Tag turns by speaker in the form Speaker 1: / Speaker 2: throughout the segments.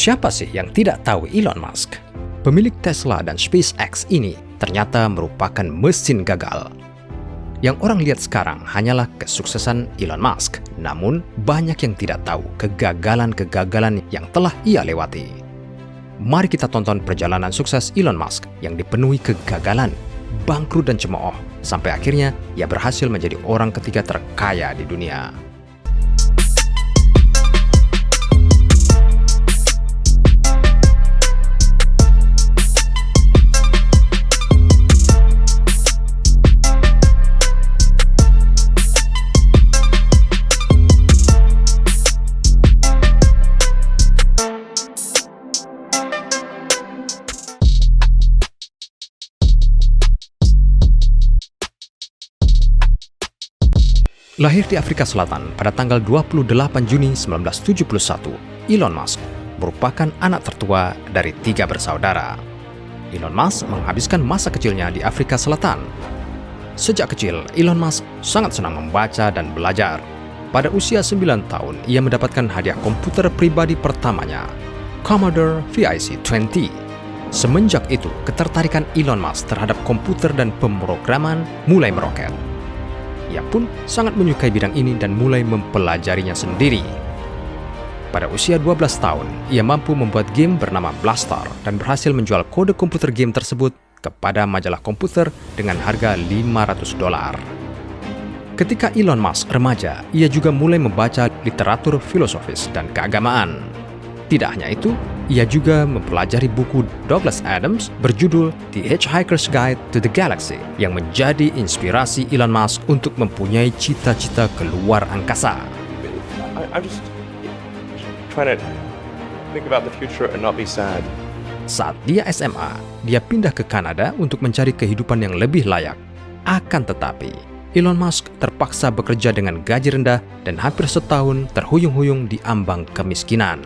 Speaker 1: Siapa sih yang tidak tahu Elon Musk? Pemilik Tesla dan SpaceX ini ternyata merupakan mesin gagal. Yang orang lihat sekarang hanyalah kesuksesan Elon Musk, namun banyak yang tidak tahu kegagalan-kegagalan yang telah ia lewati. Mari kita tonton perjalanan sukses Elon Musk yang dipenuhi kegagalan, bangkrut dan cemooh, sampai akhirnya ia berhasil menjadi orang ketiga terkaya di dunia. Lahir di Afrika Selatan pada tanggal 28 Juni 1971, Elon Musk merupakan anak tertua dari 3 bersaudara. Elon Musk menghabiskan masa kecilnya di Afrika Selatan. Sejak kecil, Elon Musk sangat senang membaca dan belajar. Pada usia 9 tahun, ia mendapatkan hadiah komputer pribadi pertamanya, Commodore VIC-20. Semenjak itu, ketertarikan Elon Musk terhadap komputer dan pemrograman mulai meroket. Ia pun sangat menyukai bidang ini dan mulai mempelajarinya sendiri. Pada usia 12 tahun, ia mampu membuat game bernama Blaster dan berhasil menjual kode komputer game tersebut kepada majalah komputer dengan harga $500. Ketika Elon Musk remaja, ia juga mulai membaca literatur filosofis dan keagamaan. Tidak hanya itu, ia juga mempelajari buku Douglas Adams berjudul The Hitchhiker's Guide to the Galaxy yang menjadi inspirasi Elon Musk untuk mempunyai cita-cita keluar angkasa.
Speaker 2: I'm just trying to think about the future and not be sad.
Speaker 1: Saat dia SMA, dia pindah ke Kanada untuk mencari kehidupan yang lebih layak. Akan tetapi, Elon Musk terpaksa bekerja dengan gaji rendah dan hampir setahun terhuyung-huyung di ambang kemiskinan.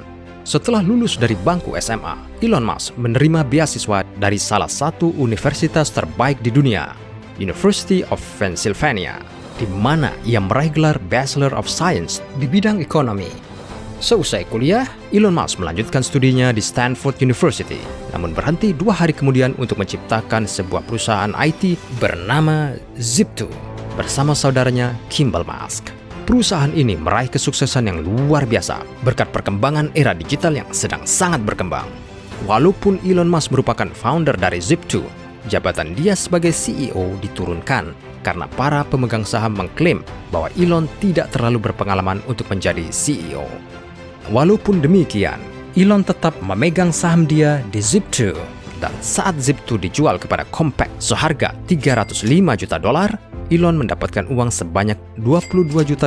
Speaker 1: Setelah lulus dari bangku SMA, Elon Musk menerima beasiswa dari salah satu universitas terbaik di dunia, University of Pennsylvania, di mana ia meraih gelar Bachelor of Science di bidang ekonomi. Seusai kuliah, Elon Musk melanjutkan studinya di Stanford University, namun berhenti 2 hari kemudian untuk menciptakan sebuah perusahaan IT bernama Zip2 bersama saudaranya Kimball Musk. Perusahaan ini meraih kesuksesan yang luar biasa berkat perkembangan era digital yang sedang sangat berkembang. Walaupun Elon Musk merupakan founder dari Zip2, jabatan dia sebagai CEO diturunkan karena para pemegang saham mengklaim bahwa Elon tidak terlalu berpengalaman untuk menjadi CEO. Walaupun demikian, Elon tetap memegang saham dia di Zip2, dan saat Zip2 dijual kepada Compaq seharga $305 juta, Elon mendapatkan uang sebanyak $22 juta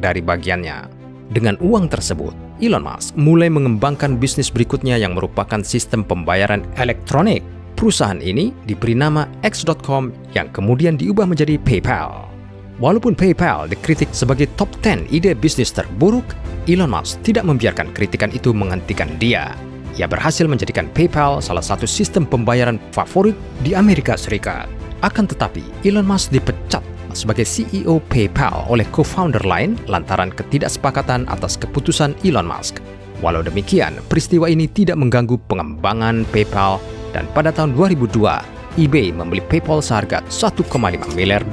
Speaker 1: dari bagiannya. Dengan uang tersebut, Elon Musk mulai mengembangkan bisnis berikutnya yang merupakan sistem pembayaran elektronik. Perusahaan ini diberi nama X.com yang kemudian diubah menjadi PayPal. Walaupun PayPal dikritik sebagai top 10 ide bisnis terburuk, Elon Musk tidak membiarkan kritikan itu menghentikan dia. Ia berhasil menjadikan PayPal salah satu sistem pembayaran favorit di Amerika Serikat. Akan tetapi, Elon Musk dipecat sebagai CEO PayPal oleh co-founder lain lantaran ketidaksepakatan atas keputusan Elon Musk. Walau demikian, peristiwa ini tidak mengganggu pengembangan PayPal dan pada tahun 2002, eBay membeli PayPal seharga $1,5 miliar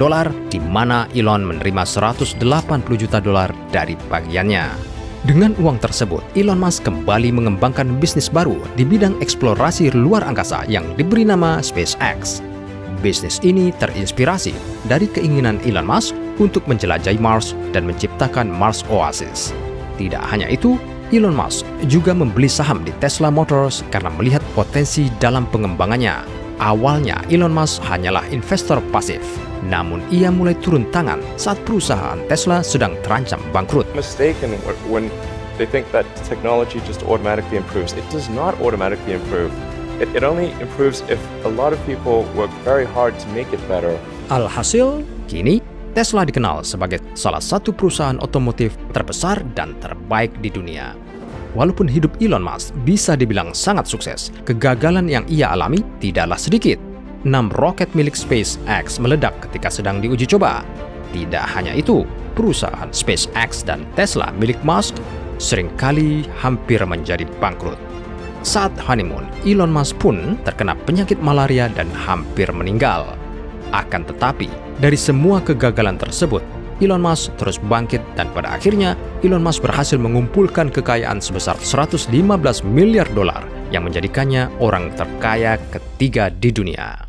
Speaker 1: di mana Elon menerima $180 juta dari bagiannya. Dengan uang tersebut, Elon Musk kembali mengembangkan bisnis baru di bidang eksplorasi luar angkasa yang diberi nama SpaceX. Bisnis ini terinspirasi dari keinginan Elon Musk untuk menjelajahi Mars dan menciptakan Mars Oasis. Tidak hanya itu, Elon Musk juga membeli saham di Tesla Motors karena melihat potensi dalam pengembangannya. Awalnya, Elon Musk hanyalah investor pasif, namun ia mulai turun tangan saat perusahaan Tesla sedang terancam bangkrut.
Speaker 2: Mistaken when they think that technology just automatically improves. It does not automatically improve. It only improves if a lot of people work very hard to make it better.
Speaker 1: Alhasil, kini Tesla dikenal sebagai salah satu perusahaan otomotif terbesar dan terbaik di dunia. Walaupun hidup Elon Musk bisa dibilang sangat sukses, kegagalan yang ia alami tidaklah sedikit. 6 roket milik SpaceX meledak ketika sedang diuji coba. Tidak hanya itu, perusahaan SpaceX dan Tesla milik Musk seringkali hampir menjadi bangkrut. Saat honeymoon, Elon Musk pun terkena penyakit malaria dan hampir meninggal. Akan tetapi, dari semua kegagalan tersebut, Elon Musk terus bangkit dan pada akhirnya Elon Musk berhasil mengumpulkan kekayaan sebesar 115 miliar dolar yang menjadikannya orang terkaya ketiga di dunia.